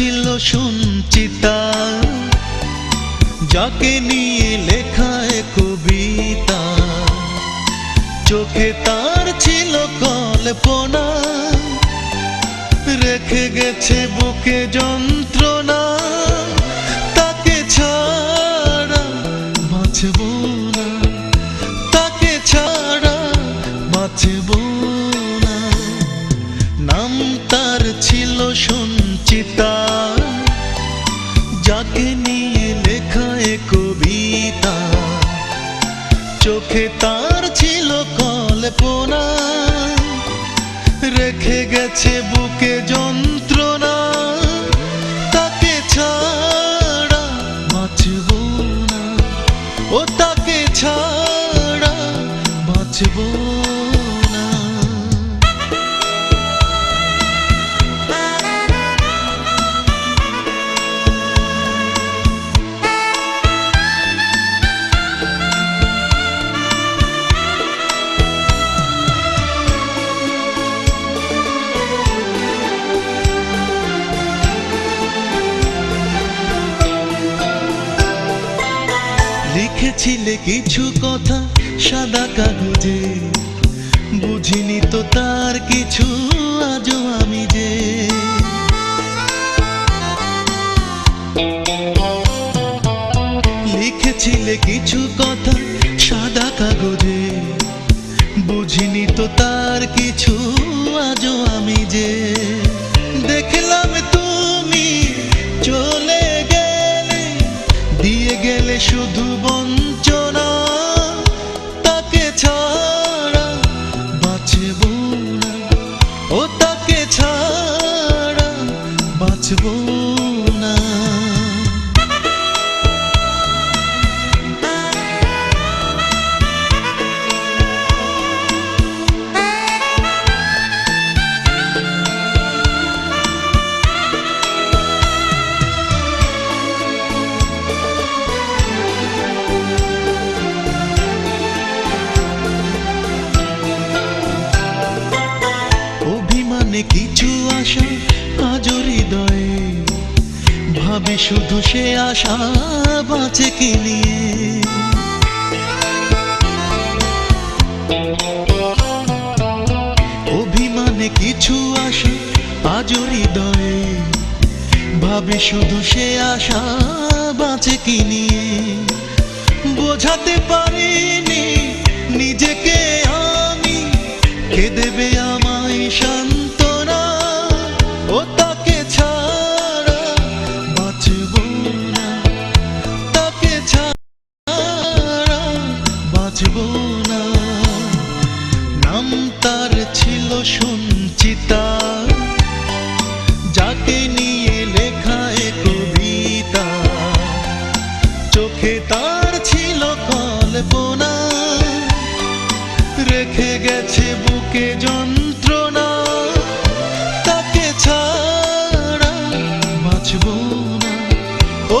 ছিল সঞ্চিতা, যাকে নিয়ে লেখায় কবিতা। চোখে তার ছিল কল্পনা, রেখে গেছে বুকে যন্ত্রণা। তাকে ছাড়া বাঁচব না, তাকে ছাড়া বাঁচব না। নাম তার ছিল সঞ্চিতা, যাকে নিয়ে লেখায় কবিতা। চোখে তার ছিল কল্পনা, রেখে গেছে বুকে যন্ত্রণা। তাকে ছাড়া বাঁচব না, ও তাকে ছাড়া বাঁচব না। লিখেছিলে কিছু কথা সাদা কাগজে, বুঝিনি তো তার কিছু আজও আমি যে। লিখেছিলে কিছু কথা সাদা কাগজে, বুঝিনি তো তার কিছু আজও আমি যে। দেখলাম তুমি চলে গেলে, দিয়ে গেলে শুধু বঞ্চনা। তাকে ছাড়া বাঁচব না, ও তাকে ছাড়া বাঁচব না। কিছু আশা আজও হৃদয়ে, ভাবে শুধু সে আশা বাঁচে কি নিয়ে। অভিমানে কিছু আশা আজও হৃদয়ে, ভাবে শুধু সে আশা বাঁচে কি নিয়ে। বোঝাতে পারিনি নিজেকে আমি, কে দেবে আমায় সান্ত্বনা। ও তাকে ছাড়া বাঁচব না, তাকে ছাড়া বাঁচব না। নাম তার ছিল সঞ্চিতা, যাকে নিয়ে লেখায় কবিতা। চোখে তার ছিল কল্পনা, রেখে গেছে বুকে যন্ত্রণা। তাকে ছাড়া বাঁচব না, ও